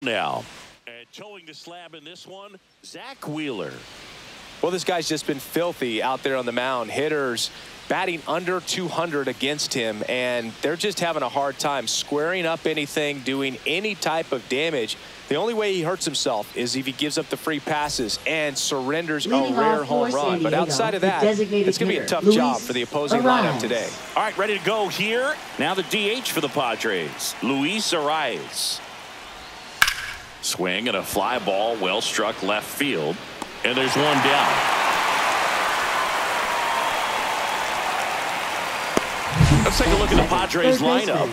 Now, and towing the slab in this one, Zach Wheeler. Well, this guy's just been filthy out there on the mound. Hitters batting under 200 against him, and they're just having a hard time squaring up anything, doing any type of damage. The only way he hurts himself is if he gives up the free passes and surrenders a rare home run. But outside of that, it's going to be a tough job for the opposing lineup today. All right, ready to go here. Now the DH for the Padres, Luis Arias. Swing and a fly ball, well struck left field, and there's one down. Let's take a look at the Padres lineup.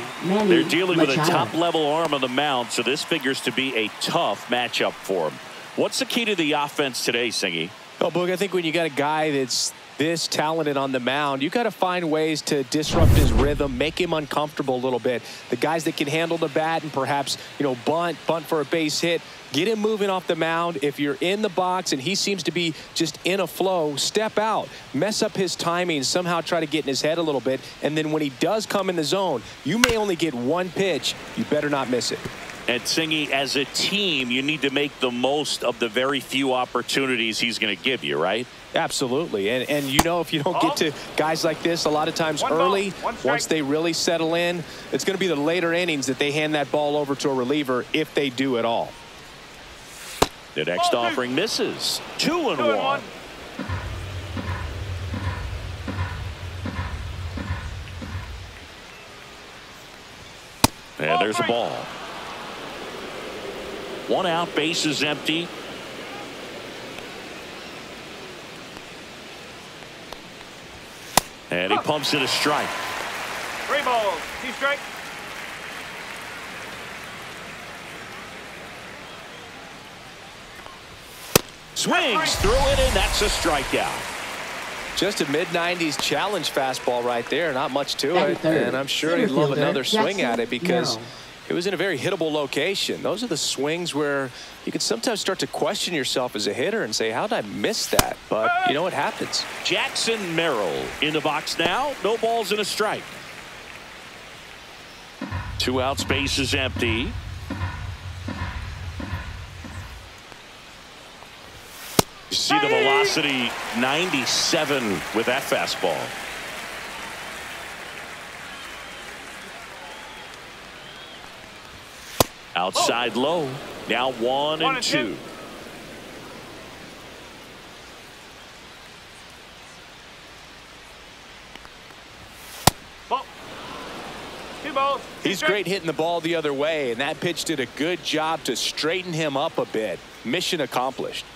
They're dealing with a top-level arm on the mound, so this figures to be a tough matchup for them. What's the key to the offense today, Singy? Well, Boog, I think when you got a guy that's this talented on the mound, you got to find ways to disrupt his rhythm, make him uncomfortable a little bit. The guys that can handle the bat and perhaps, bunt for a base hit, get him moving off the mound. If you're in the box and he seems to be just in a flow, step out, mess up his timing, somehow try to get in his head a little bit. And then when he does come in the zone, you may only get one pitch. You better not miss it. And Singy, as a team, you need to make the most of the very few opportunities he's going to give you, right? Absolutely. And if you don't get to guys like this a lot of times early, once they really settle in, it's going to be the later innings that they hand that ball over to a reliever if they do at all. The next offering misses. 2-1. And there's a ball. One out, base is empty. And he pumps in a strike. 3 balls, 2 strikes. Swings through it, and that's a strikeout. Just a mid-90s challenge fastball right there. Not much to it. And I'm sure he'd love another swing at it because it was in a very hittable location. Those are the swings where you can sometimes start to question yourself as a hitter and say, how did I miss that? But you know what happens. Jackson Merrill in the box now. No balls and a strike. 2 outs, base is empty. You see the velocity 97 with that fastball. Outside low. Now 1-2. Ball. 2 balls. He's great hitting the ball the other way, and that pitch did a good job to straighten him up a bit. Mission accomplished.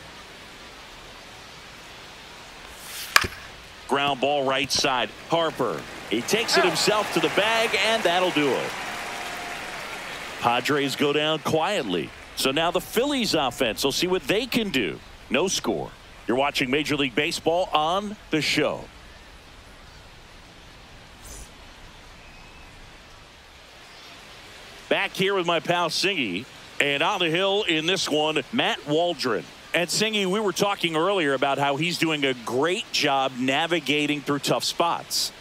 Ground ball right side. Harper. He takes it himself to the bag, and that'll do it. Padres go down quietly. So now the Phillies offense will see what they can do. No score. You're watching Major League Baseball on the show. Back here with my pal Singy. And on the hill in this one, Matt Waldron. And Singy, we were talking earlier about how he's doing a great job navigating through tough spots.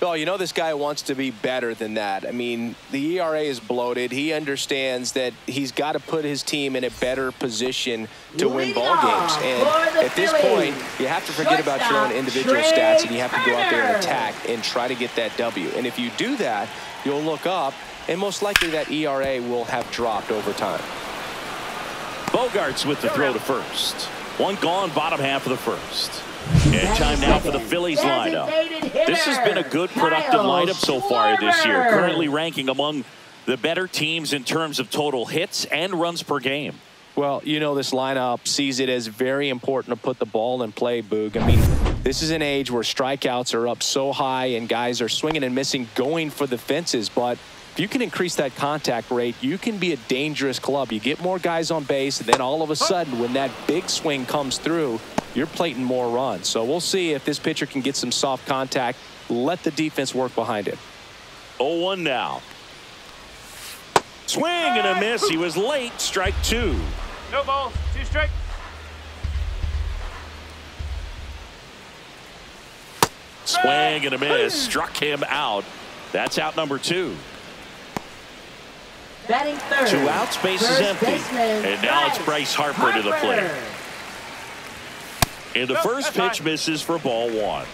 Well, this guy wants to be better than that. I mean, the ERA is bloated. He understands that he's got to put his team in a better position to win ball games. And at this point, you have to forget about your own individual stats, and you have to go out there and attack and try to get that W. And if you do that, you'll look up, and most likely that ERA will have dropped over time. Bogarts with the throw to first. One gone, bottom half of the first. And time now for the Phillies lineup. This has been a good, productive lineup so far this year. Currently ranking among the better teams in terms of total hits and runs per game. Well, this lineup sees it as very important to put the ball in play, Boog. I mean, this is an age where strikeouts are up so high and guys are swinging and missing, going for the fences. But if you can increase that contact rate, you can be a dangerous club. You get more guys on base, and then all of a sudden, when that big swing comes through, you're plating more runs. So we'll see if this pitcher can get some soft contact. Let the defense work behind it. 0-1 now. Swing and a miss. He was late. Strike 2. No balls. 2 strikes. Swing and a miss. Struck him out. That's out number 2. Batting third. 2 outs, base is empty. And now it's Bryce Harper to the plate. And the first pitch misses for ball 1.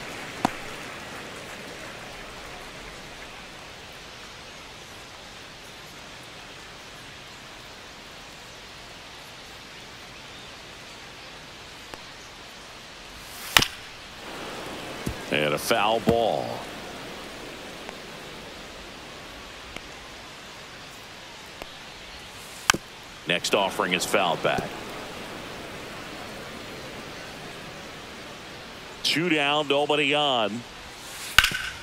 And a foul ball. Next offering is fouled back. 2 down, nobody on.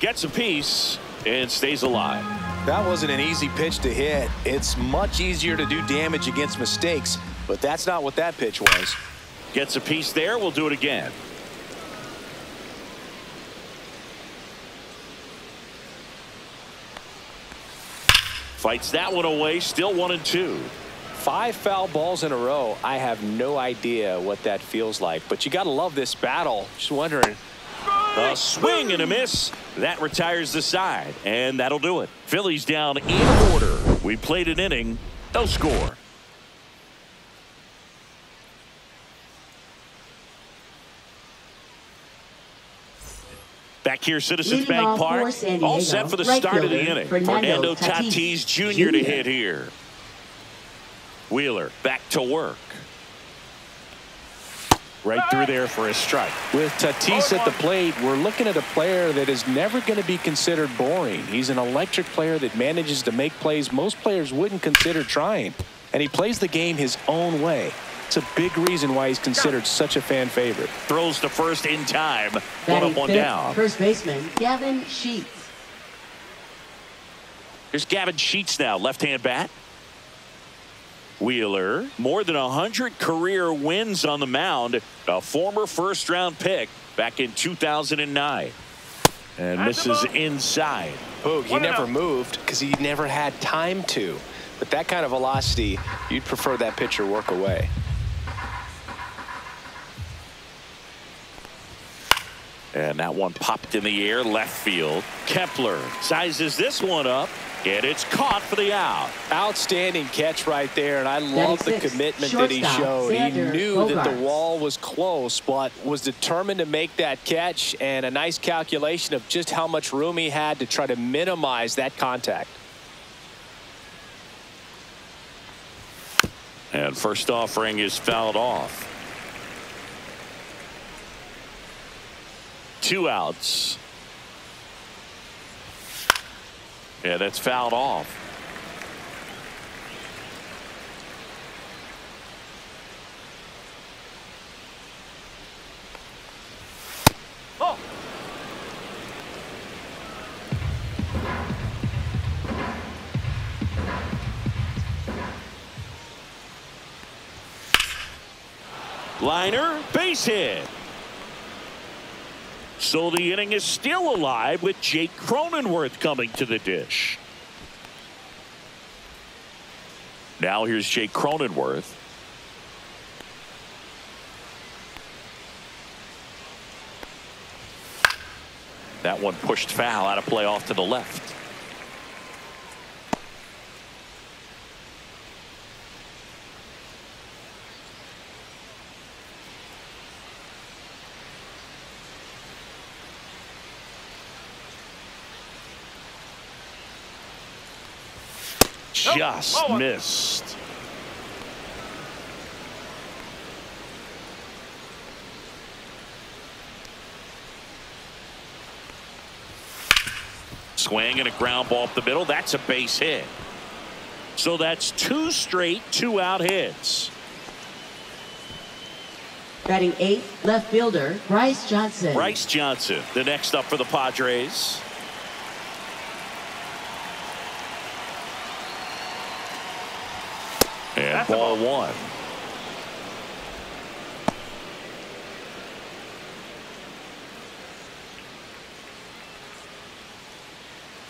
Gets a piece and stays alive. That wasn't an easy pitch to hit. It's much easier to do damage against mistakes, but that's not what that pitch was. Gets a piece there. We'll do it again. Fights that one away. Still 1-2. 5 foul balls in a row. I have no idea what that feels like, but you got to love this battle. Just wondering. A swing and a miss. That retires the side, and that'll do it. Phillies down in order. We played an inning. No score. Back here, Citizens Bank Park. All set for the start of the inning. Fernando Tatis Jr. to hit here. Wheeler back to work. Right through there for a strike. With Tatis at the plate, we're looking at a player that is never going to be considered boring. He's an electric player that manages to make plays most players wouldn't consider trying. And he plays the game his own way. It's a big reason why he's considered such a fan favorite. Throws to first in time. 1 up, 1 down. First baseman Gavin Sheets. Here's Gavin Sheets now, left-hand bat. Wheeler, more than 100 career wins on the mound. A former first-round pick back in 2009. And misses inside. Boog, he never moved because he never had time to. But that kind of velocity, you'd prefer that pitcher work away. And that one popped in the air, left field. Kepler sizes this one up. And it's caught for the out. Outstanding catch right there, and I love the commitment that he showed. He knew that the wall was close, but was determined to make that catch, and a nice calculation of just how much room he had to try to minimize that contact. And first offering is fouled off. 2 outs. Yeah, that's fouled off. Oh. Liner, base hit. So the inning is still alive with Jake Cronenworth coming to the dish. Now here's Jake Cronenworth. That one pushed foul, out of play off to the left. Just missed. Swing and a ground ball up the middle. That's a base hit. So that's 2 straight 2-out hits. Batting 8th, left fielder Bryce Johnson. Bryce Johnson, the next up for the Padres. And ball 1.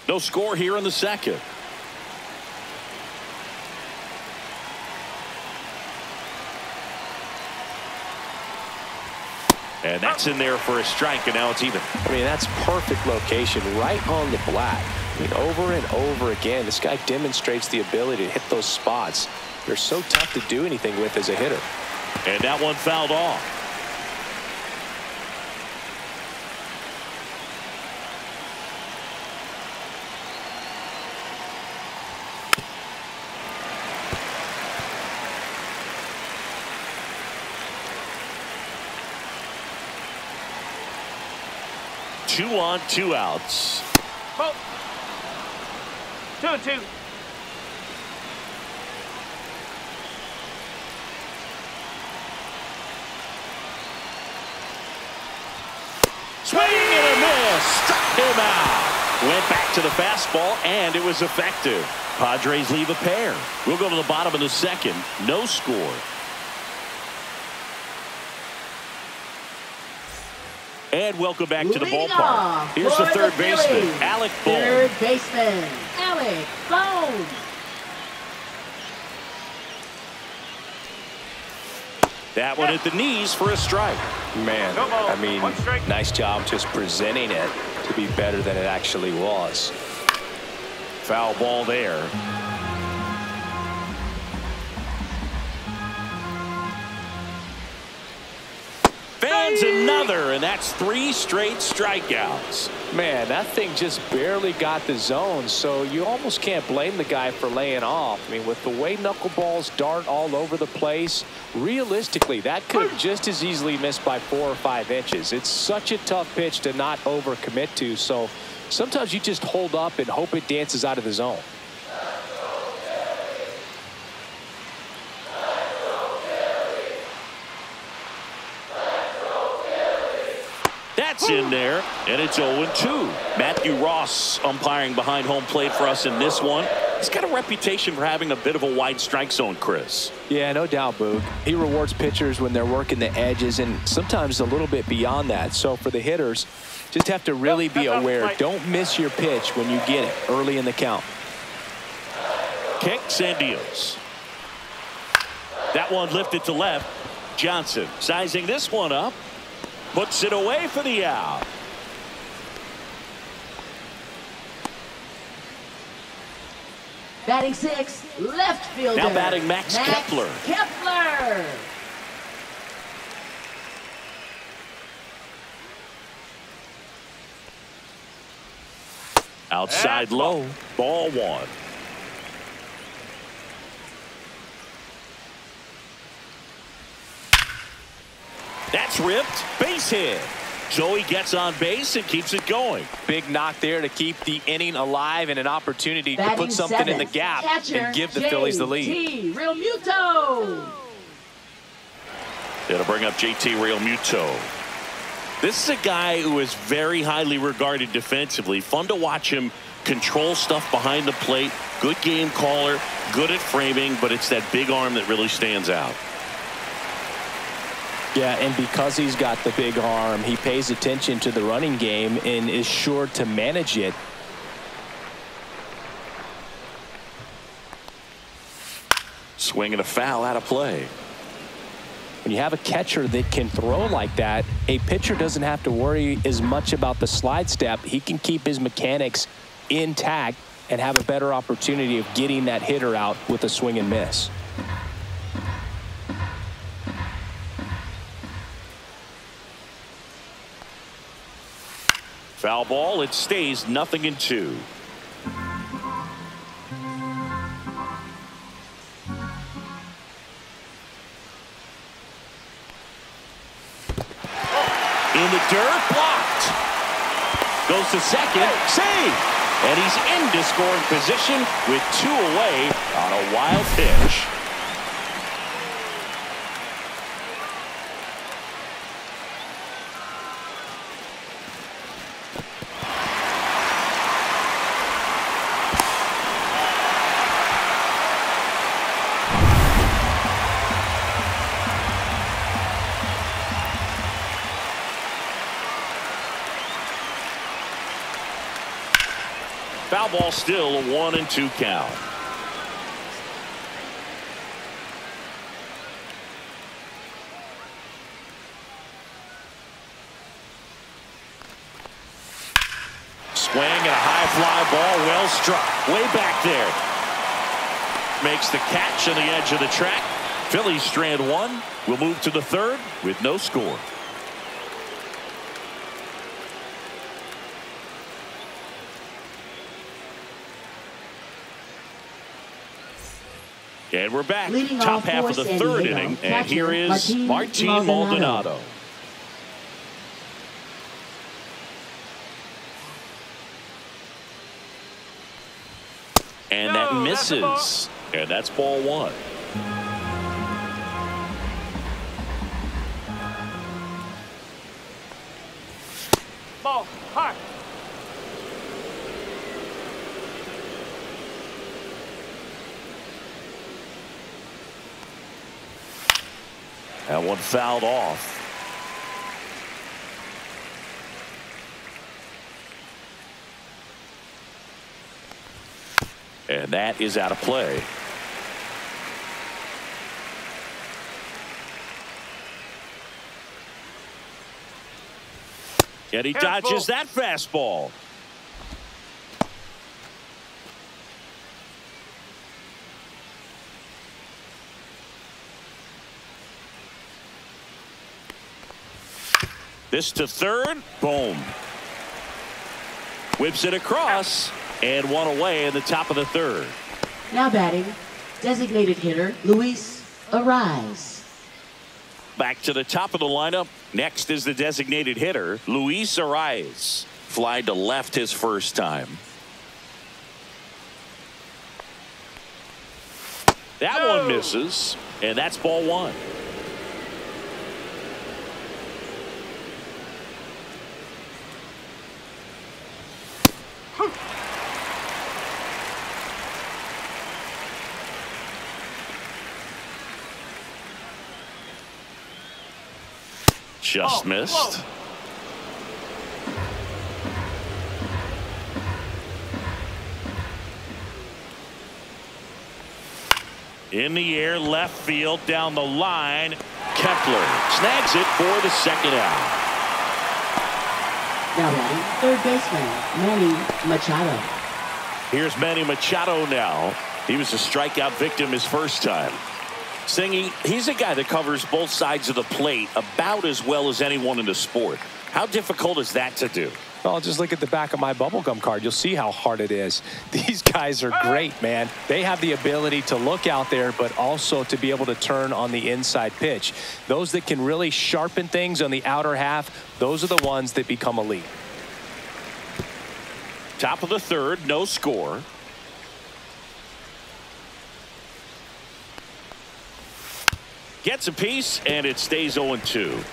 No score here in the second. And that's in there for a strike, and now it's even. I mean, that's perfect location right on the black. I mean, over and over again, this guy demonstrates the ability to hit those spots. They're so tough to do anything with as a hitter. And that one fouled off. Two on, two outs. Oh. 2-2. Swing and a miss. Struck him out. Went back to the fastball, and it was effective. Padres leave a pair. We'll go to the bottom of the second. No score. And welcome back to the ballpark. Here's the third baseman, Alec Bohm. Third baseman, Alec Bohm. That one at the knees for a strike. Man, I mean, nice job just presenting it to be better than it actually was. Foul ball there. Fans another, and that's 3 straight strikeouts. Man, that thing just barely got the zone, so you almost can't blame the guy for laying off. I mean, with the way knuckleballs dart all over the place, realistically, that could have just as easily missed by 4 or 5 inches. It's such a tough pitch to not overcommit to, so sometimes you just hold up and hope it dances out of the zone. That's in there, and it's 0-2. Matthew Ross umpiring behind home plate for us in this one. He's got a reputation for having a bit of a wide strike zone, Chris. Yeah, no doubt, Boog. He rewards pitchers when they're working the edges and sometimes a little bit beyond that. So for the hitters, just have to really be aware. Don't miss your pitch when you get it early in the count. Kicks and deals. That one lifted to left. Johnson sizing this one up. Puts it away for the out. Batting 6, left fielder. Now batting Max Kepler. Kepler. Outside low. Ball 1. That's ripped. Base hit. Joey gets on base and keeps it going. Big knock there to keep the inning alive and an opportunity to put something in the gap and give the Phillies the lead. Realmuto. It'll bring up JT Realmuto. This is a guy who is very highly regarded defensively. Fun to watch him control stuff behind the plate. Good game caller. Good at framing, but it's that big arm that really stands out. Yeah, and because he's got the big arm, he pays attention to the running game and is sure to manage it. Swing and a foul out of play. When you have a catcher that can throw like that, a pitcher doesn't have to worry as much about the slide step. He can keep his mechanics intact and have a better opportunity of getting that hitter out with a swing and miss. Foul ball. It stays 0-2. In the dirt, blocked. Goes to second, save. And he's into scoring position with 2 away on a wild pitch. Foul ball, still a 1-2 count. Swing and a high fly ball, well struck, way back there. Makes the catch on the edge of the track. Phillies strand one. We'll move to the third with no score. And we're back. Leading Top half of force the in third Diego. inning. And Catcher, here is Martin Maldonado. And that misses. And that's ball one. Ball, hard. That one fouled off. And that is out of play. And he dodges that fastball. This to third. Boom. Whips it across. And one away in the top of the third. Now batting, designated hitter Luis Ariz. Back to the top of the lineup. Next is the designated hitter, Luis Ariz. Fly to left his first time. That one misses, and that's ball one. Just missed. In the air, left field, down the line. Kepler snags it for the second out. Now batting, third baseman Manny Machado. Here's Manny Machado now. He was a strikeout victim his first time. Singy, he's a guy that covers both sides of the plate about as well as anyone in the sport. How difficult is that to do? Well, just look at the back of my bubblegum card. You'll see how hard it is. These guys are great, man. They have the ability to look out there, but also to be able to turn on the inside pitch. Those that can really sharpen things on the outer half, those are the ones that become elite. Top of the third, no score. Gets a piece, and it stays 0-2.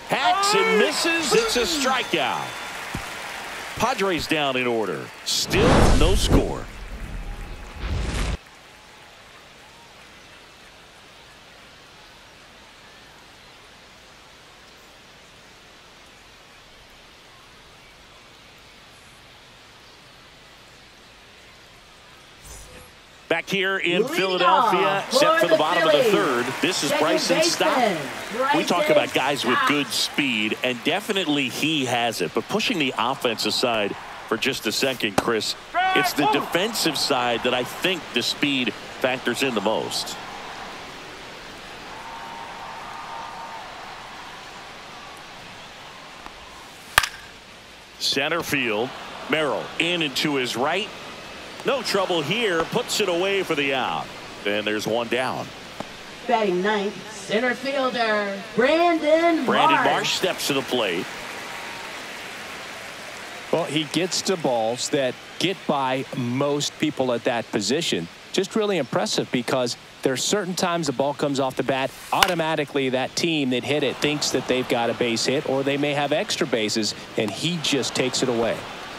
Hacks and misses. It's a strikeout. Padres down in order. Still no score. Back here in Philadelphia, set for the bottom of the third. This is Bryson Stott. We talk about guys with good speed, and definitely he has it. But pushing the offense aside for just a second, Chris, it's the defensive side that I think the speed factors in the most. Center field, Merrill in and to his right. No trouble here, puts it away for the out. And there's one down. Batting ninth, center fielder Brandon Marsh steps to the plate. Well, he gets to balls that get by most people at that position. Just really impressive because there's certain times the ball comes off the bat, automatically that team that hit it thinks that they've got a base hit or they may have extra bases, and he just takes it away.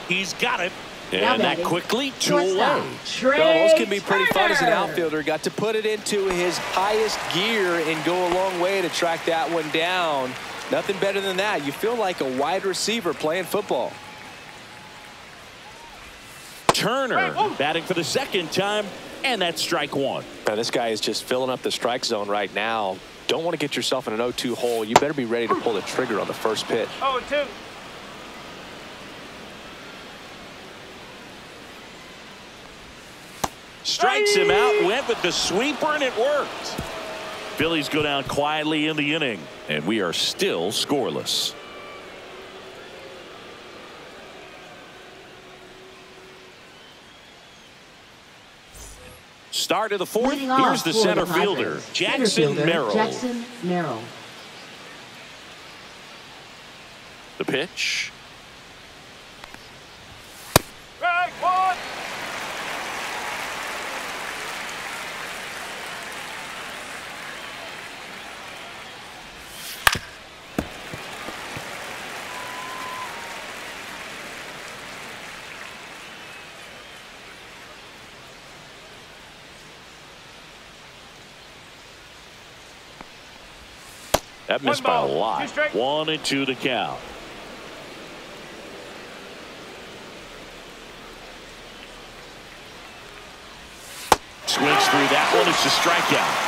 He's got it. And that quickly, two away. Well, those can be pretty fun as an outfielder. Got to put it into his highest gear and go a long way to track that one down. Nothing better than that. You feel like a wide receiver playing football. Turner batting for the second time, and that's strike one. Now, this guy is just filling up the strike zone right now. Don't want to get yourself in an 0-2 hole. You better be ready to pull the trigger on the first pitch. 0-2. Strikes him out, went with the sweeper, and it worked. Phillies go down quietly in the inning, and we are still scoreless. Start of the fourth. Here's the center fielder, Jackson Merrill. The pitch. Strike one. That missed by a lot. 1-2 the count. Swings through that one. It's a strikeout.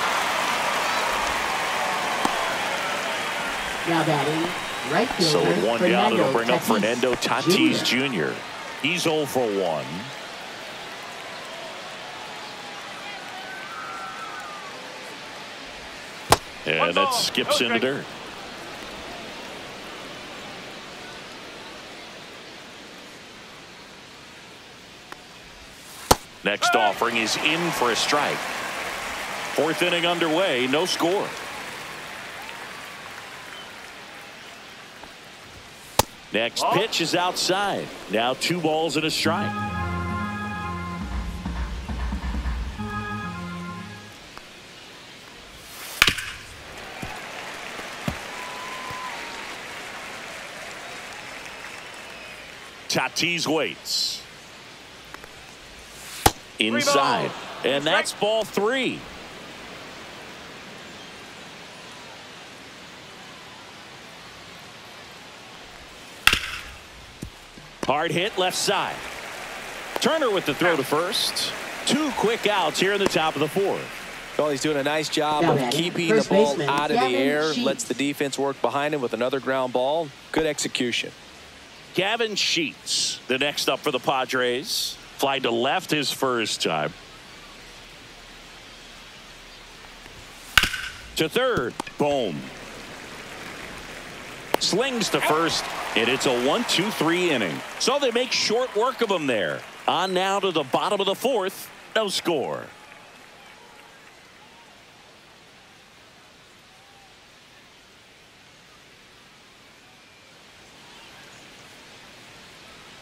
Now batting, right fielder. So with one down, it'll bring up Tatis Fernando Tatis Jr. He's 0 for 1. And that skips in the dirt. Next offering is in for a strike. Fourth inning underway, no score. Next pitch is outside. Now 2 balls and a strike. Tatis waits. Inside. And that's ball 3. Hard hit left side. Turner with the throw to first. 2 quick outs here in the top of the fourth. Well, he's doing a nice job of keeping the ball out of the air. Lets the defense work behind him with another ground ball. Good execution. Gavin Sheets, the next up for the Padres. Fly to left his first time. To third. Boom. Slings to first, and it's a 1-2-3 inning. So they make short work of him there. On now to the bottom of the fourth. No score.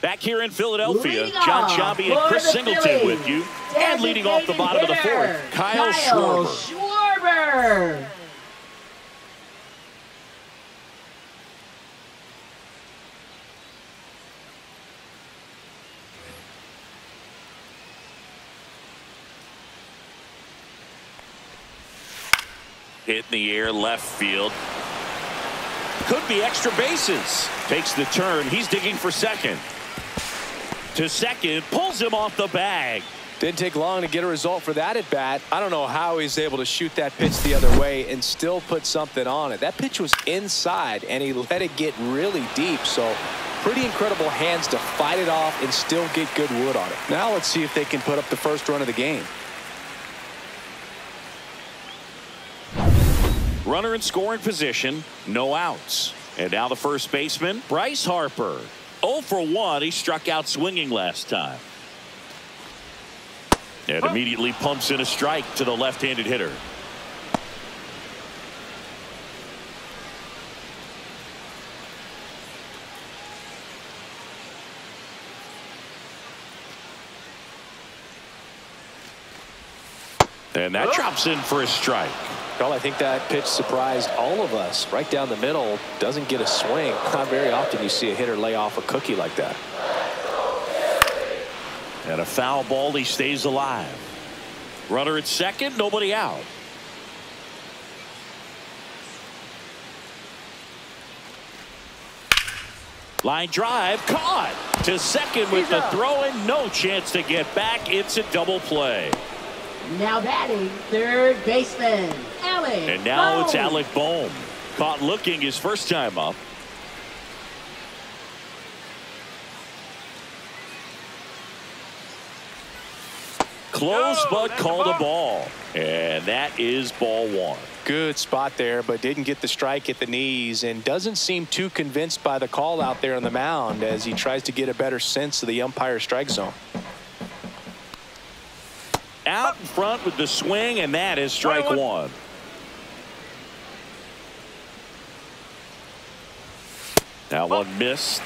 Back here in Philadelphia, John Sciambi and Chris Singleton with you. And leading off the bottom of the fourth, Kyle Schwarber. Hit in the air, left field. Could be extra bases. Takes the turn. He's digging for second. To second, pulls him off the bag. Didn't take long to get a result for that at bat. I don't know how he's able to shoot that pitch the other way and still put something on it. That pitch was inside, and he let it get really deep. So pretty incredible hands to fight it off and still get good wood on it. Now let's see if they can put up the first run of the game. Runner in scoring position, no outs. And now the first baseman, Bryce Harper. 0 for 1. He struck out swinging last time. And immediately pumps in a strike to the left-handed hitter. And that drops in for a strike. Well, I think that pitch surprised all of us. Right down the middle, doesn't get a swing. Not very often you see a hitter lay off a cookie like that. And a foul ball, he stays alive. Runner at second, nobody out. Line drive, caught to second with the throw and no chance to get back. It's a double play. Now batting, third baseman, Alec. And now it's Alec Bohm. Caught looking his first time up. Close, but called a ball. And that is ball one. Good spot there, but didn't get the strike at the knees and doesn't seem too convinced by the call out there on the mound as he tries to get a better sense of the umpire's strike zone. Out in front with the swing, and that is strike one. That one missed.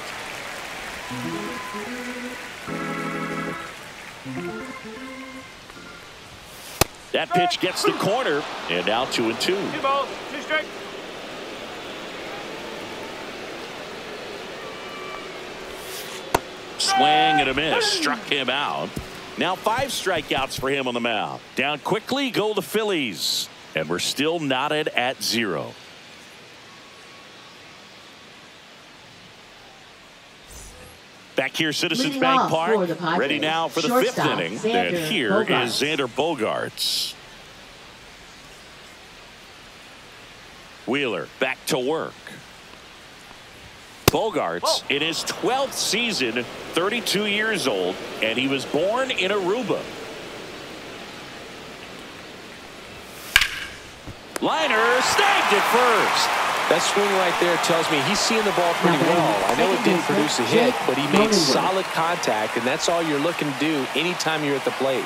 That pitch gets the corner, and now 2-2. 2 balls, 2 strikes. Swing and a miss. Struck him out. Now 5 strikeouts for him on the mound. Down quickly go the Phillies. And we're still knotted at 0. Back here, Citizens Leading Bank off Park. for the Padres, Ready now for the 5th shortstop, inning. Xander And here Bogaerts. is Xander Bogaerts. Wheeler back to work. Bogaerts in his 12th season, 32 years old, and he was born in Aruba. Liner snagged it first. That swing right there tells me he's seeing the ball pretty well. I know it didn't produce a hit, but he made solid contact, and that's all you're looking to do anytime you're at the plate.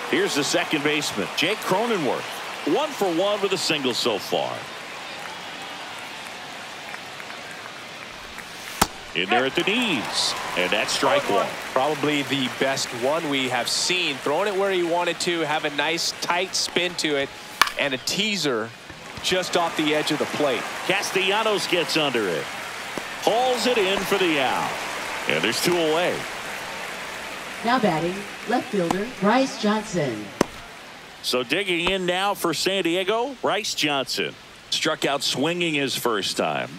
Here's the second baseman, Jake Cronenworth. 1 for 1 with a single so far. In there at the knees, and that's strike one. Probably the best one we have seen. Throwing it where he wanted to, have a nice tight spin to it, and a teaser just off the edge of the plate. Castellanos gets under it. Hauls it in for the out. And there's 2 away. Now batting, left fielder, Bryce Johnson. So digging in now for San Diego, Bryce Johnson. Struck out swinging his first time.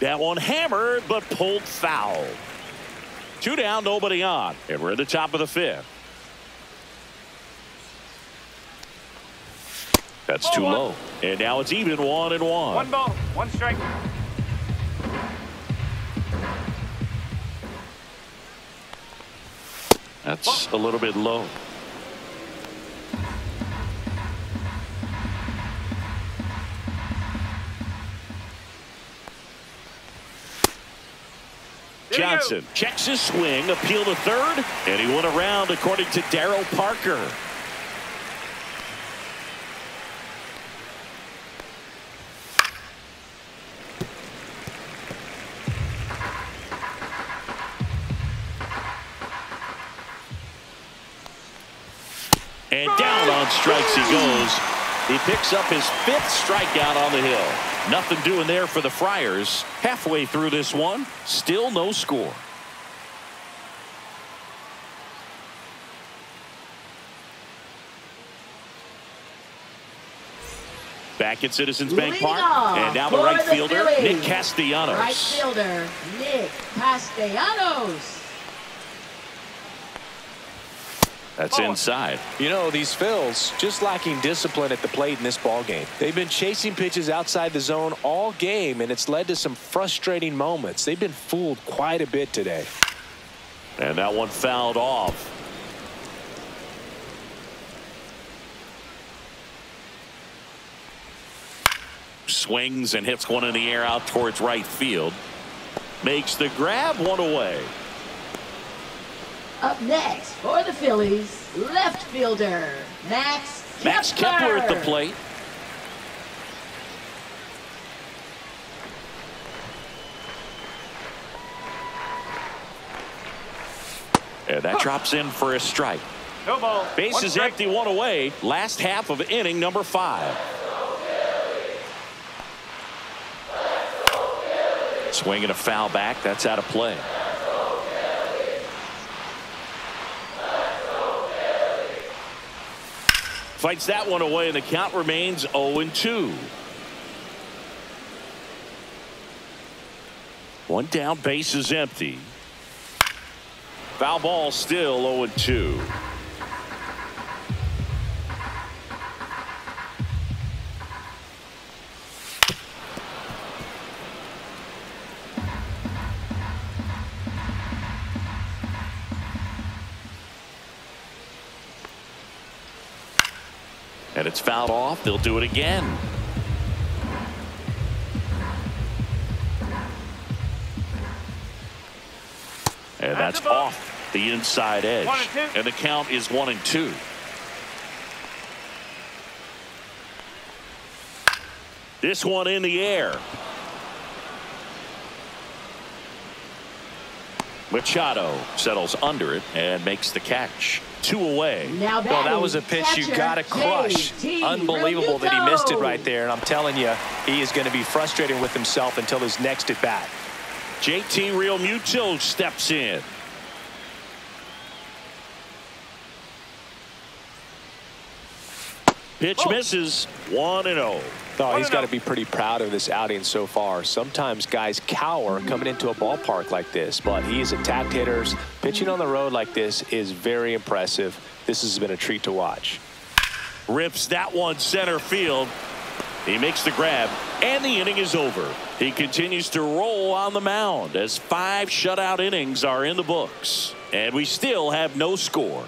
That one hammered, but pulled foul. 2 down, nobody on. And we're in the top of the 5th. That's too low. And now it's even 1-1. 1 ball, 1 strike. That's a little bit low. Johnson checks his swing, appeal to third, and he went around according to Darryl Parker. And down on strikes he goes. He picks up his 5th strikeout on the hill. Nothing doing there for the Friars. Halfway through this one, still no score. Back at Citizens Bank Leading Park, off and now the for right the fielder, Phillies. Nick Castellanos. Right fielder, Nick Castellanos. That's inside. You know, these Phils just lacking discipline at the plate in this ball game. They've been chasing pitches outside the zone all game, and it's led to some frustrating moments. They've been fooled quite a bit today. And that one fouled off. Swings and hits one in the air out towards right field. Makes the grab, 1 away. Up next for the Phillies, left fielder, Max Kepler at the plate. And that drops in for a strike. No ball. Base is empty, 1 away. Last half of inning number 5. Swinging a foul back. That's out of play. Fights that one away, and the count remains 0-2. One down, base is empty. Foul ball, still 0-2. And it's fouled off. They'll do it again. And that's off the inside edge. And the count is 1-2. This one in the air. Machado settles under it and makes the catch. 2 away. Now well, that was a pitch you got to crush. Unbelievable that he missed it right there. And I'm telling you, he is going to be frustrated with himself until his next at bat. JT Realmuto steps in. Pitch misses. 1-0. Oh, he's got to be pretty proud of this outing so far. Sometimes guys cower coming into a ballpark like this, but he's attacked hitters. Pitching on the road like this is very impressive. This has been a treat to watch. Rips that one center field. He makes the grab, and the inning is over. He continues to roll on the mound as 5 shutout innings are in the books, and we still have no score.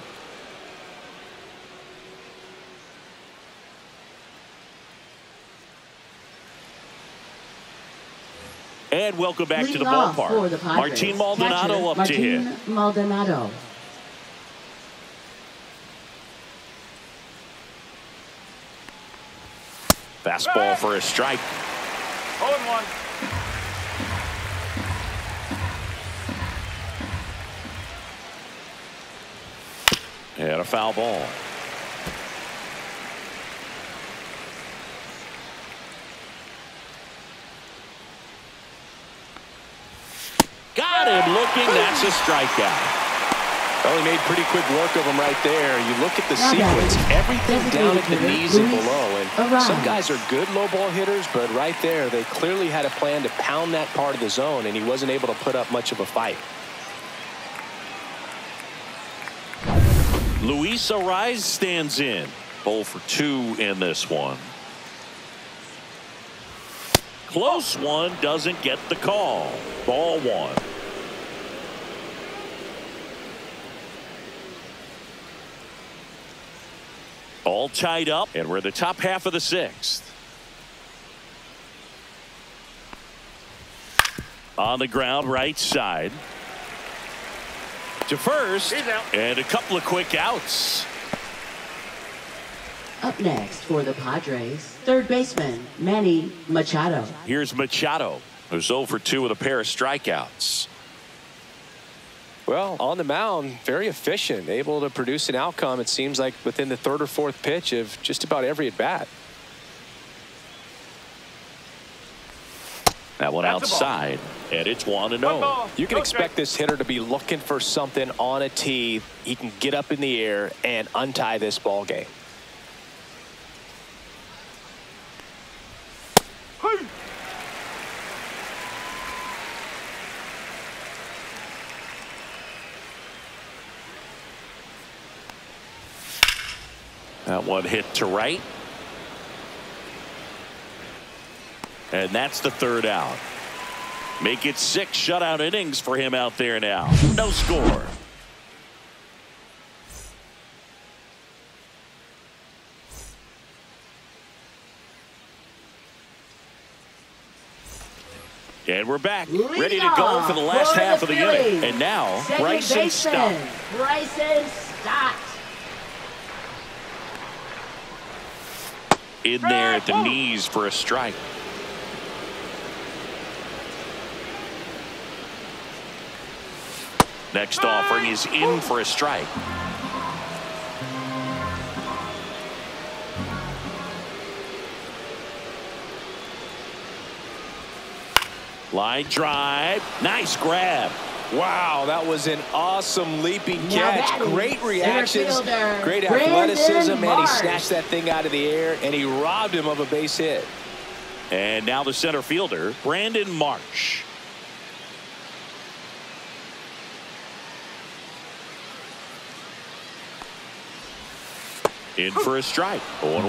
And welcome back to the ballpark. Martin Maldonado up to hit. Maldonado. Fastball for a strike. 0-1. And a foul ball. Got him looking. That's a strikeout. Well, he made pretty quick work of him right there. You look at the sequence, everything down at the knees and below. And some guys are good low ball hitters, but right there, they clearly had a plan to pound that part of the zone, and he wasn't able to put up much of a fight. Luis Arraez stands in. 0 for 2 in this one. Close one, doesn't get the call. Ball 1. All tied up, and we're in the top half of the 6th. On the ground, right side. To first, and a couple of quick outs. Up next for the Padres, third baseman Manny Machado. Here's Machado, who's 0 for 2 with a pair of strikeouts. Well, on the mound, very efficient, able to produce an outcome, it seems like, within the 3rd or 4th pitch of just about every at bat. That one outside, and it's 1-0. You can expect this hitter to be looking for something on a tee. He can get up in the air and untie this ball game. That one hit to right. And that's the 3rd out. Make it 6 shutout innings for him out there now. No score. And we're back, ready to go for the last half of the inning. And now, Bryson Stott. Bryson Stott. In there at the knees for a strike. Next offering is in for a strike. Line drive. Nice grab. Wow, that was an awesome leaping catch. Great reactions, great Brandon athleticism, and he Marsh. snatched that thing out of the air, and he robbed him of a base hit. And now the center fielder, Brandon Marsh. In for a strike, 0-1.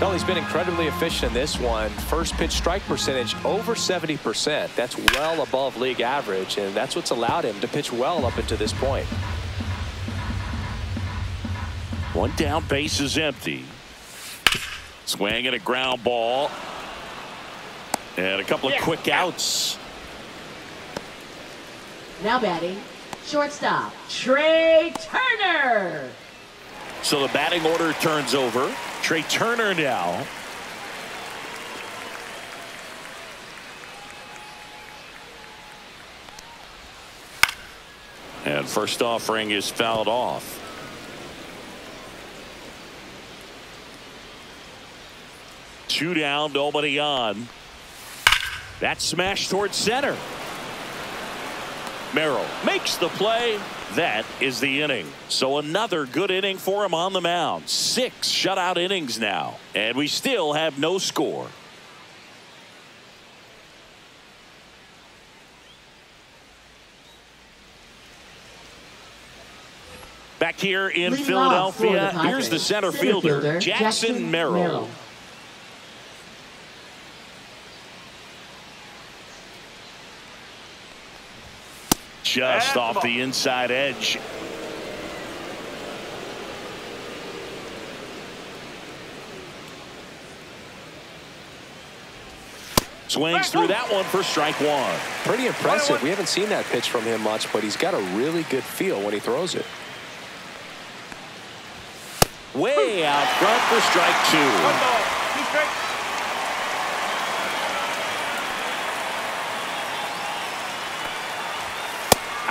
Well, he's been incredibly efficient in this one. First pitch strike percentage over 70%. That's well above league average, and that's what's allowed him to pitch well up until this point. One down, base is empty. Swing and a ground ball. And a couple of quick outs. Now batting, shortstop, Trey Turner. So the batting order turns over. Trey Turner now. And first offering is fouled off. Two down, nobody on. That smash towards center. Merrill makes the play. That is the inning. So another good inning for him on the mound. 6 shutout innings now. And we still have no score. Back here in Leading Philadelphia, off for the here's the Padres, center fielder, Jackson Merrill. Just off the inside edge. Swings through that one for strike one. Pretty impressive. We haven't seen that pitch from him much, but he's got a really good feel when he throws it. Way out front for strike two.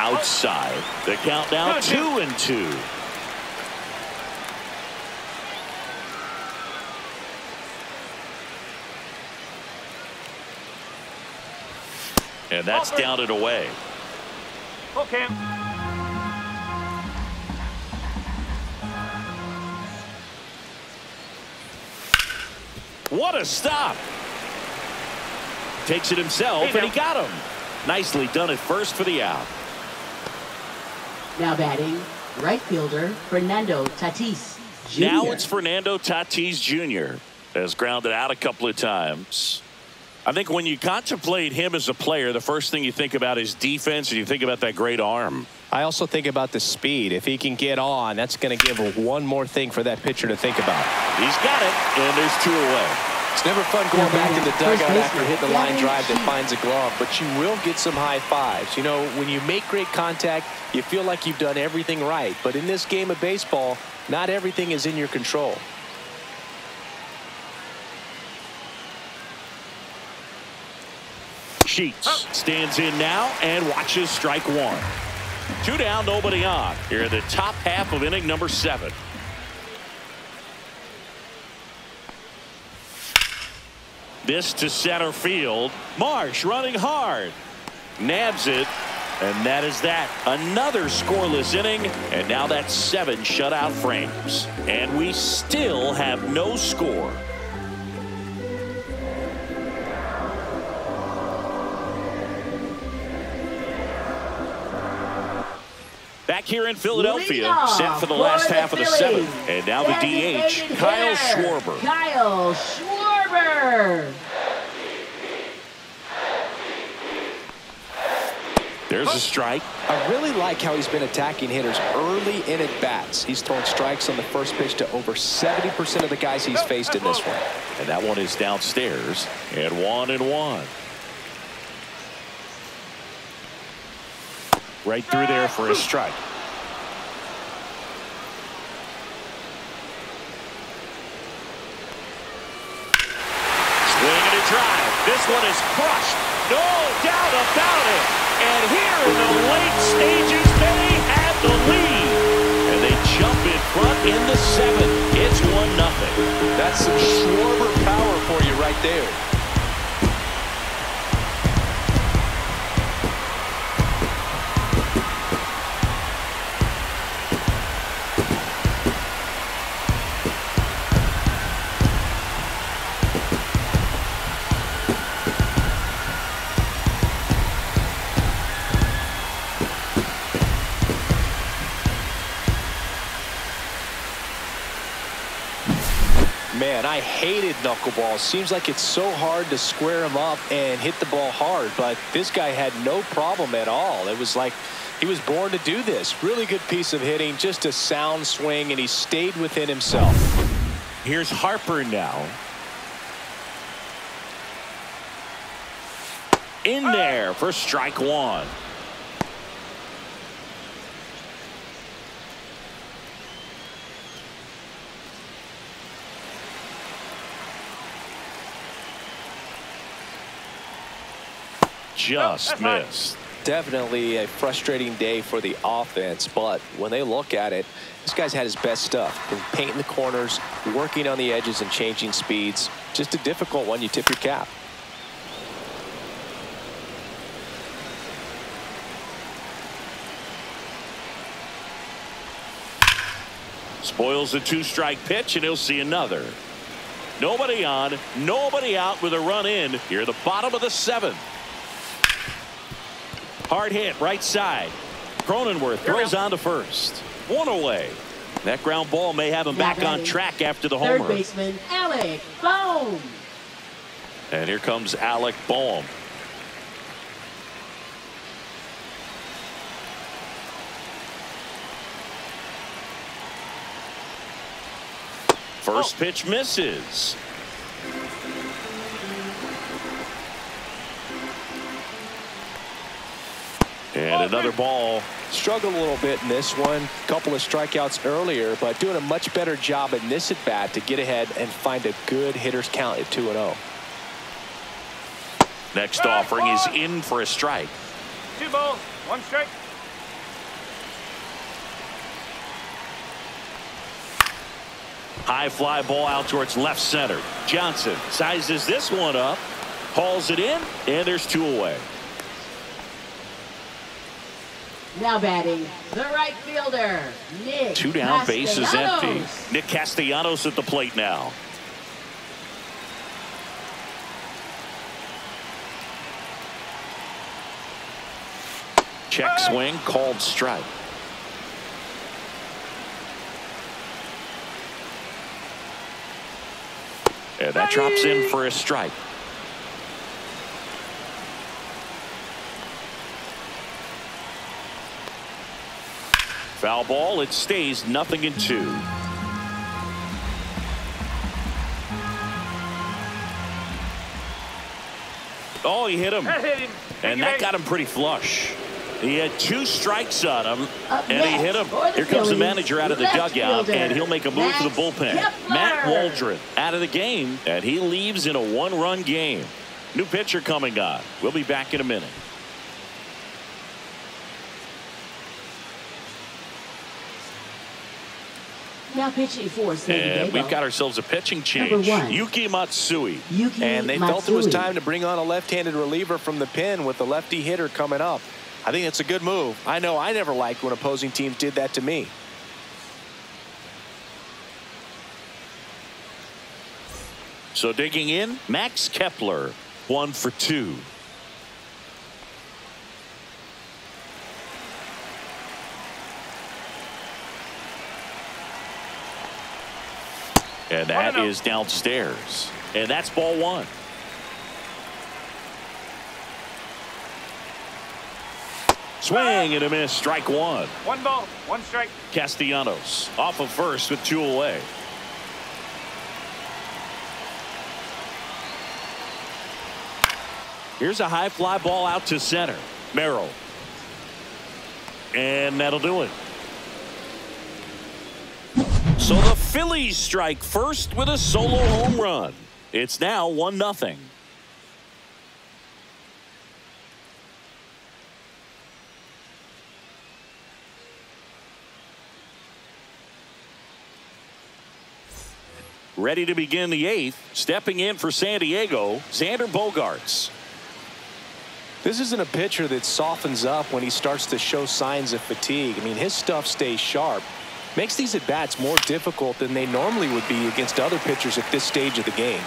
Outside. The count now 2-2. And that's down and away. Okay. What a stop. Takes it himself, and he got him. Nicely done at first for the out. Now batting, right fielder, Fernando Tatis Jr. Now it's Fernando Tatis Jr. has grounded out a couple of times. I think when you contemplate him as a player, the first thing you think about is defense, and you think about that great arm. I also think about the speed. If he can get on, that's going to give one more thing for that pitcher to think about. He's got it, and there's 2 away. It's never fun going back to the dugout after hitting the line drive that finds a glove, but you will get some high fives. You know, when you make great contact, you feel like you've done everything right. But in this game of baseball, not everything is in your control. Sheets stands in now and watches strike one. 2 down, nobody on. Here in the top half of inning number 7. This to center field. Marsh running hard. Nabs it. And that is that. Another scoreless inning. And now that's 7 shutout frames. And we still have no score. Back here in Philadelphia, set for the last half of the 7th. And now the DH, Kyle Schwarber. Kyle Schwarber. There's a strike. I really like how he's been attacking hitters early in at bats. He's thrown strikes on the first pitch to over 70% of the guys he's faced in this one. And that one is downstairs. And 1-1. Right through there for a strike. Swing and a drive. This one is crushed. No doubt about it. And here in the late stages, they have the lead. And they jump in front in the 7th. It's 1-0. That's some Schwarber power for you right there. Man, I hated knuckleballs. Seems like it's so hard to square him up and hit the ball hard, but this guy had no problem at all. It was like he was born to do this. Really good piece of hitting, just a sound swing, and he stayed within himself. Here's Harper now. In there for strike one. Just missed. Definitely a frustrating day for the offense, but when they look at it, this guy's had his best stuff. Been painting the corners, working on the edges and changing speeds. Just a difficult one. You tip your cap. Spoils a two-strike pitch, and he'll see another. Nobody on, nobody out with a run in. Here at the bottom of the seventh. Hard hit right side. Cronenworth throws on to first. One away. That ground ball may have him back on track after the homer. Third baseman, Alec Bohm. And here comes Alec Bohm. First pitch misses. And another ball. Struggled a little bit in this one. Couple of strikeouts earlier, but doing a much better job in this at bat to get ahead and find a good hitter's count at 2-0. Next offering is in for a strike. 2 balls, 1 strike. High fly ball out towards left center. Johnson sizes this one up, hauls it in, and there's 2 away. Now batting, the right fielder, Nick 2 down, bases empty. Castellanos. Nick Castellanos at the plate now. Check swing, called strike. And that drops in for a strike. Foul ball. It stays 0-2. Oh, he hit him. That hit him. And that got him pretty flush. He had 2 strikes on him, Up and he hit him. next for the Here comes the Phillies, manager out of the left dugout, fielder, and he'll make a move to the Max bullpen. Kepler. Matt Waldron out of the game, and he leaves in a 1-run game. New pitcher coming on. We'll be back in a minute. Now pitching for San Diego. And we've got ourselves a pitching change. Number 1. Yuki Matsui. Yuki And they felt it was Matsui. time to bring on a left-handed reliever from the pen with the lefty hitter coming up. I think it's a good move. I know I never liked when opposing teams did that to me. So digging in, Max Kepler, 1 for 2. And that is downstairs. And that's ball 1. Swing and a miss. Strike 1. 1 ball, 1 strike. Castellanos off of first with 2 away. Here's a high fly ball out to center. Merrill. And that'll do it. So the Phillies strike first with a solo home run. It's now 1-0. Ready to begin the 8th. Stepping in for San Diego, Xander Bogaerts. This isn't a pitcher that softens up when he starts to show signs of fatigue. I mean, his stuff stays sharp. Makes these at-bats more difficult than they normally would be against other pitchers at this stage of the game.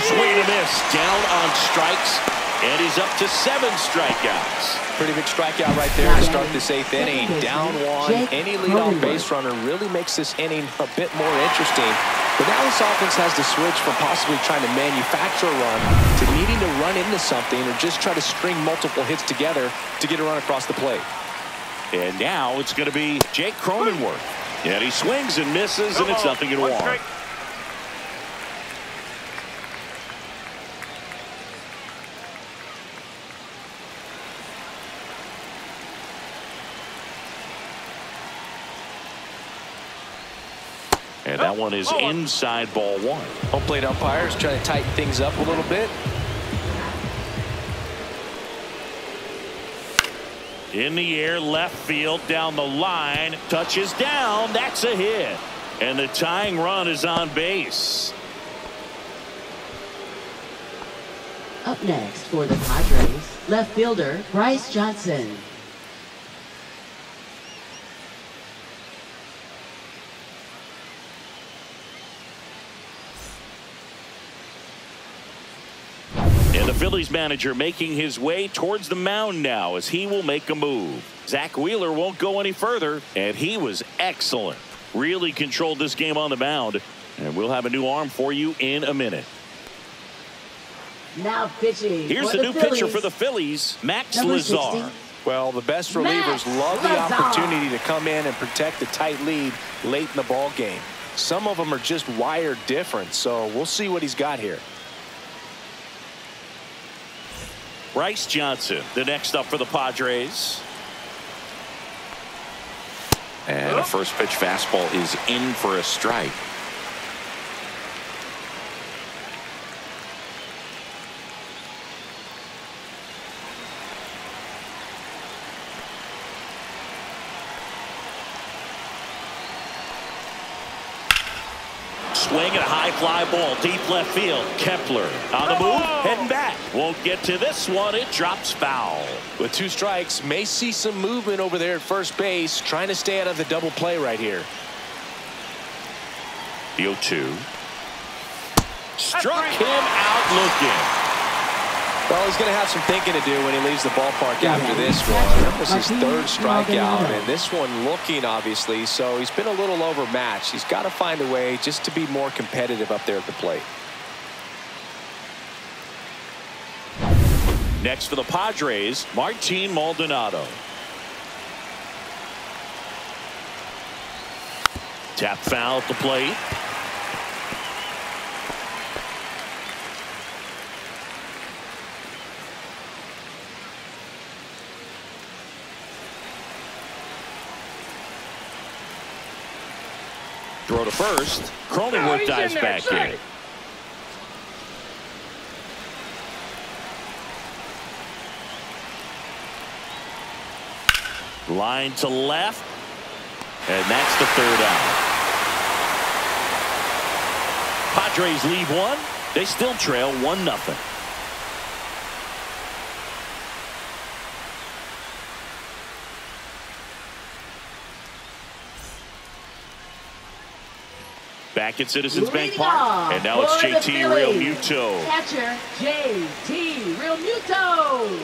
swing and a miss. Down on strikes, and he's up to 7 strikeouts. Pretty big strikeout right there to start this 8th inning. Down 1. Any leadoff base runner really makes this inning a bit more interesting. But now this offense has to switch from possibly trying to manufacture a run to needing to run into something or just try to string multiple hits together to get a run across the plate. And now it's going to be Jake Cronenworth. And he swings and misses, and it's 0-1. And that one is inside ball 1. Home plate umpires trying to tighten things up a little bit. In the air, left field, down the line, touches down. That's a hit. And the tying run is on base. Up next for the Padres, left fielder Bryce Johnson. And the Phillies manager making his way towards the mound now as he will make a move. Zach Wheeler won't go any further, and he was excellent. Really controlled this game on the mound, and we'll have a new arm for you in a minute. Now pitching. Here's the new pitcher for the Phillies, Max Lazar. Well, the best relievers love the opportunity to come in and protect a tight lead late in the ball game. Some of them are just wired different, so we'll see what he's got here. Bryce Johnson, the next up for the Padres. And a first pitch fastball is in for a strike. Swing and a high fly ball deep left field. Kepler on the move, heading back. Won't get to this one. It drops foul. With 2 strikes, may see some movement over there at first base, trying to stay out of the double play right here. The 0-2. Struck him out looking. Well, he's going to have some thinking to do when he leaves the ballpark after this one. That was his 3rd strikeout, and this one looking, obviously, so he's been a little overmatched. He's got to find a way just to be more competitive up there at the plate. Next for the Padres, Martin Maldonado. Tap foul at the plate. Throw to first. Cronenworth dives back in. Line to left. And that's the 3rd out. Padres leave 1. They still trail 1-0. Back at Citizens Bank Park, and now it's JT Realmuto. Catcher JT Realmuto.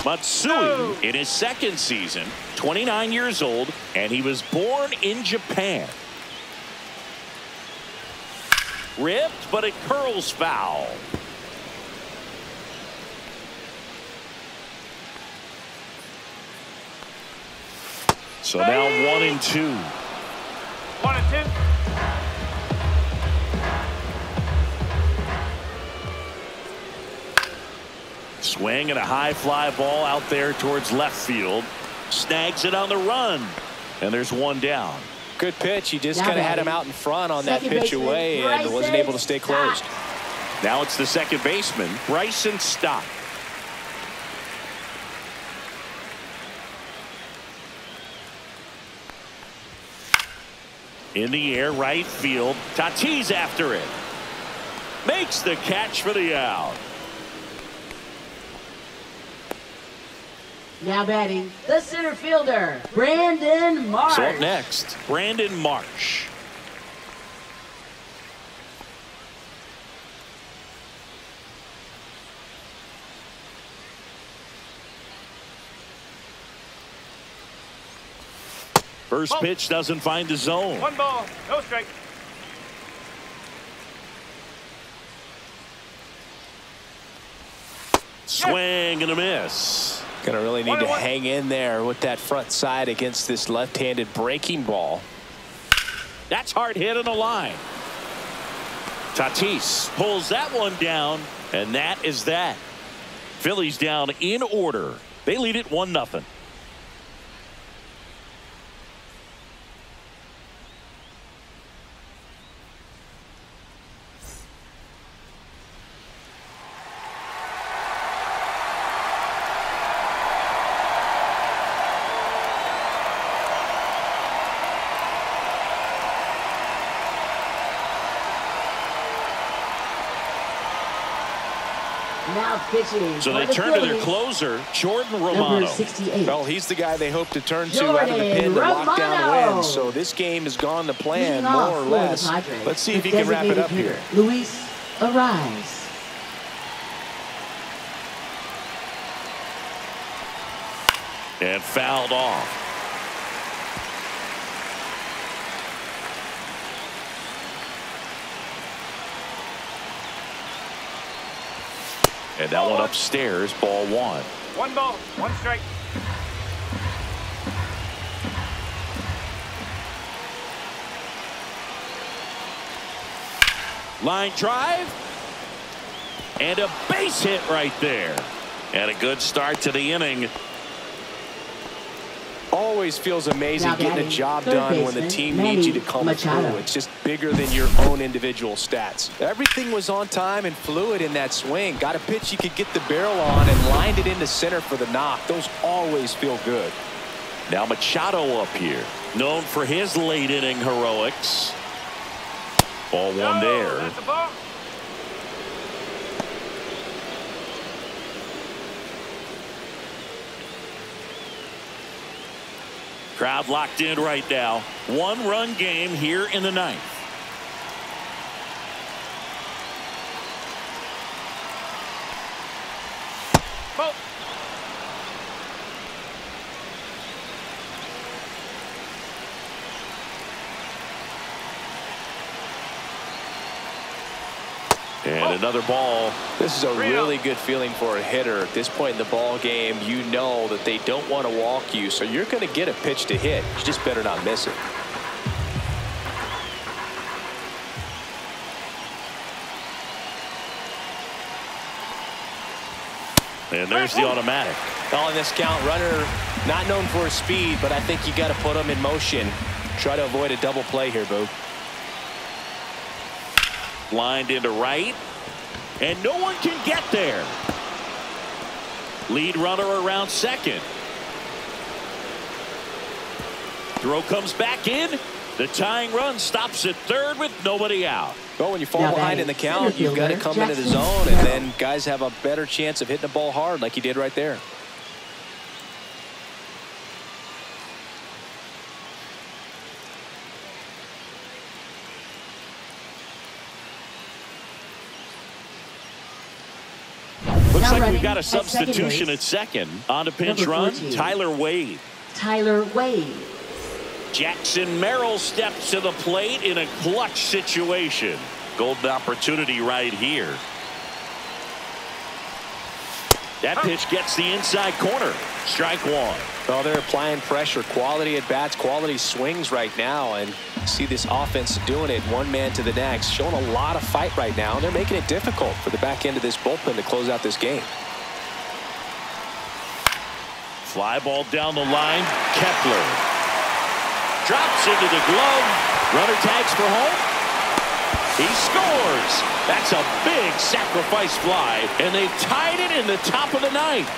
Matsui in his 2nd season, 29 years old, and he was born in Japan. Ripped, but it curls foul. So now 1-2. 1-2. Swing and a high fly ball out there towards left field. Snags it on the run. And there's 1 down. Good pitch. He just kind of had him out in front on that pitch away and wasn't able to stay closed. Now it's the 2nd baseman, Bryson Stott. In the air, right field. Tatis after it. Makes the catch for the out. Now batting, the center fielder, Brandon Marsh. So up next, Brandon Marsh. First pitch doesn't find the zone. 1 ball, no strike. Swing and a miss. Gonna really need to hang in there with that front side against this left-handed breaking ball. That's hard hit on the line. Tatis pulls that one down, and that is that. Phillies down in order. They lead it 1-0. Now pitching. So they turn to their closer, Jordan Number Romano. 68. Well, he's the guy they hope to turn to after the pin to lock down wins. So this game has gone to plan, more or less. Let's see if he can wrap it up here. Luis Arise. And fouled off. And that one upstairs, ball 1. 1 ball, 1 strike. Line drive. And a base hit right there. And a good start to the inning. Always feels amazing Now getting a batting, job third done when the baseman, team Manny needs you to come Machado. through. It's just bigger than your own individual stats. Everything was on time and fluid in that swing. Got a pitch you could get the barrel on and lined it into center for the knock. Those always feel good. Now Machado up here, known for his late inning heroics. Ball 1 there. That's a ball. Crowd locked in right now. 1-run game here in the 9th. Ball. And another ball. This is a really good feeling for a hitter. At this point in the ball game, you know that they don't want to walk you, so you're going to get a pitch to hit. You just better not miss it. And there's the automatic. On this count, runner not known for his speed, but I think you got to put him in motion. Try to avoid a double play here, Boo. Lined into right. And no one can get there. Lead runner around second. Throw comes back in. The tying run stops at third with nobody out. Well, when you fall Now behind in the batting, count, you've got to center come into the fielder, zone, Jackson and then guys have a better chance of hitting the ball hard like you did right there. Looks like running we've got a at second substitution base. at second. On to pinch Number run, 14. Tyler Wade. Tyler Wade. Jackson Merrill steps to the plate in a clutch situation. Golden opportunity right here. That pitch gets the inside corner. Strike 1. Well, they're applying pressure, quality at bats, quality swings right now, and see this offense doing it one man to the next, showing a lot of fight right now, and they're making it difficult for the back end of this bullpen to close out this game. Fly ball down the line. Kepler drops into the glove. Runner tags for home. He scores. That's a big sacrifice fly, and they've tied it in the top of the 9th.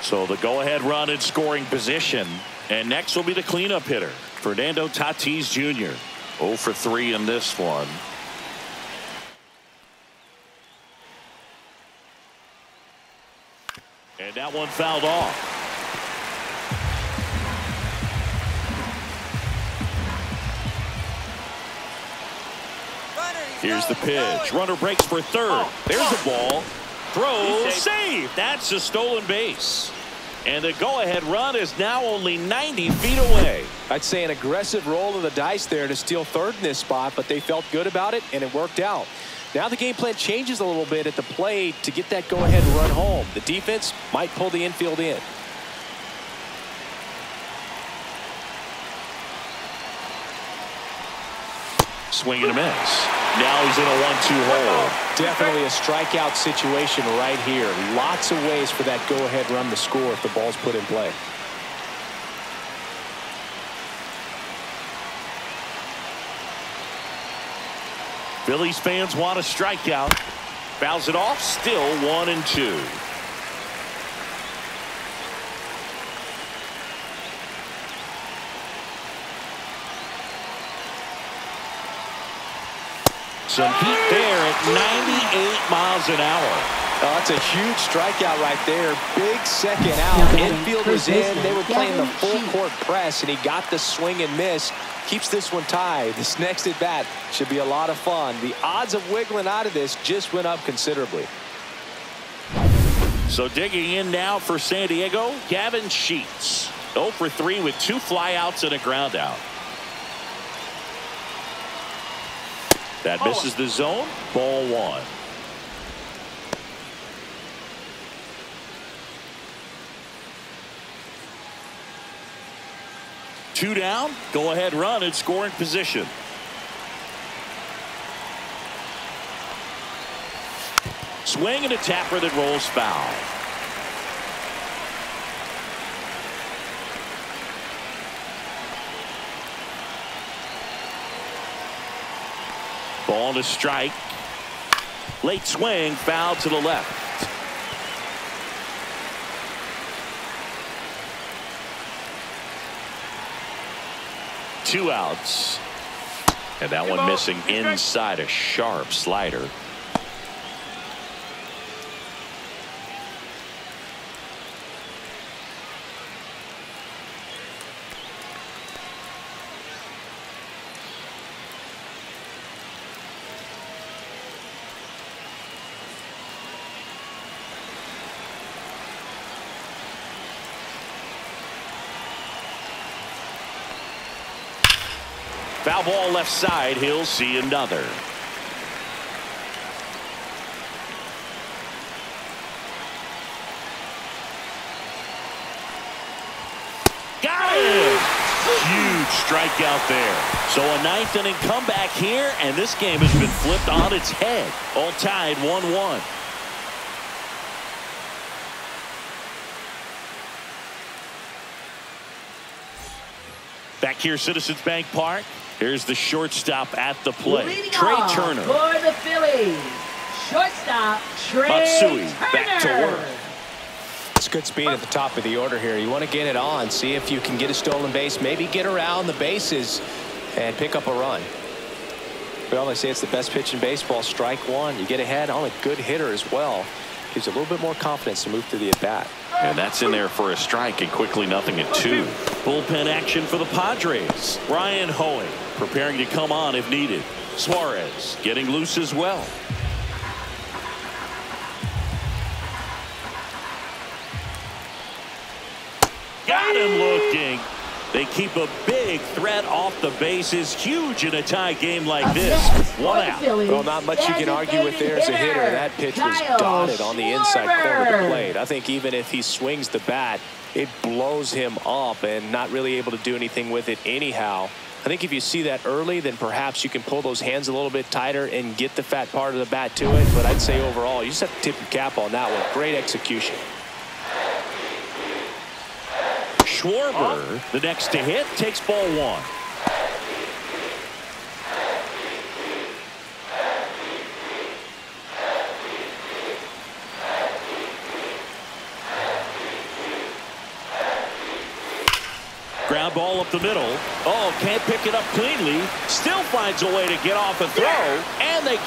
So the go-ahead run in scoring position, and next will be the cleanup hitter, Fernando Tatis Jr. 0 for 3 in this one. And that one fouled off. Here's the pitch. Runner breaks for third. There's a ball. Throw, save. That's a stolen base. And the go-ahead run is now only 90 feet away. I'd say an aggressive roll of the dice there to steal third in this spot, but they felt good about it, and it worked out. Now the game plan changes a little bit at the plate to get that go-ahead run home. The defense might pull the infield in. Swing and a miss. Now he's in a 1-2 hole. Definitely a strikeout situation right here. Lots of ways for that go-ahead run to score if the ball's put in play. Phillies fans want a strikeout. Fouls it off. Still 1-2. Some heat there at 98 miles an hour. Oh, that's a huge strikeout right there. Big second out. Infield was in. They were playing the full court press, and he got the swing and miss. Keeps this one tied. This next at bat should be a lot of fun. The odds of wiggling out of this just went up considerably. So digging in now for San Diego, Gavin Sheets. 0 for 3 with 2 flyouts and a ground out. That misses the zone. Ball 1. Two down. Go ahead run in scoring position. Swing and a tapper that rolls foul. Ball to strike. Late swing, foul to the left. Two outs. And that one missing inside, a sharp slider. Foul ball left side. He'll see another. Got it! Huge strikeout there. So a ninth inning comeback here, and this game has been flipped on its head. All tied 1-1. Back here, Citizens Bank Park. Here's the shortstop at the plate. Leading Trey off Turner. for the Phillies. Shortstop Trey Matsui Turner. back to work. It's good speed at the top of the order here. You want to get it on, see if you can get a stolen base, maybe get around the bases and pick up a run. We always say it's the best pitch in baseball. Strike one. You get ahead on a good hitter as well. Gives you a little bit more confidence to move through the at-bat. And that's in there for a strike, and quickly 0-2. Bullpen action for the Padres. Ryan Hoey preparing to come on if needed. Suarez getting loose as well. Got him looking. They keep a big threat off the bases. Huge in a tie game like this. 1 out. Well, not much you can argue with there as a hitter. That pitch was dotted on the inside corner of the plate. I think even if he swings the bat, it blows him up and not really able to do anything with it anyhow. I think if you see that early, then perhaps you can pull those hands a little bit tighter and get the fat part of the bat to it. But I'd say overall, you just have to tip your cap on that one. Great execution. Schwarber, the next to hit, takes ball 1. Ground ball up the middle. Oh, can't pick it up cleanly. Still finds a way to get off a throw, and they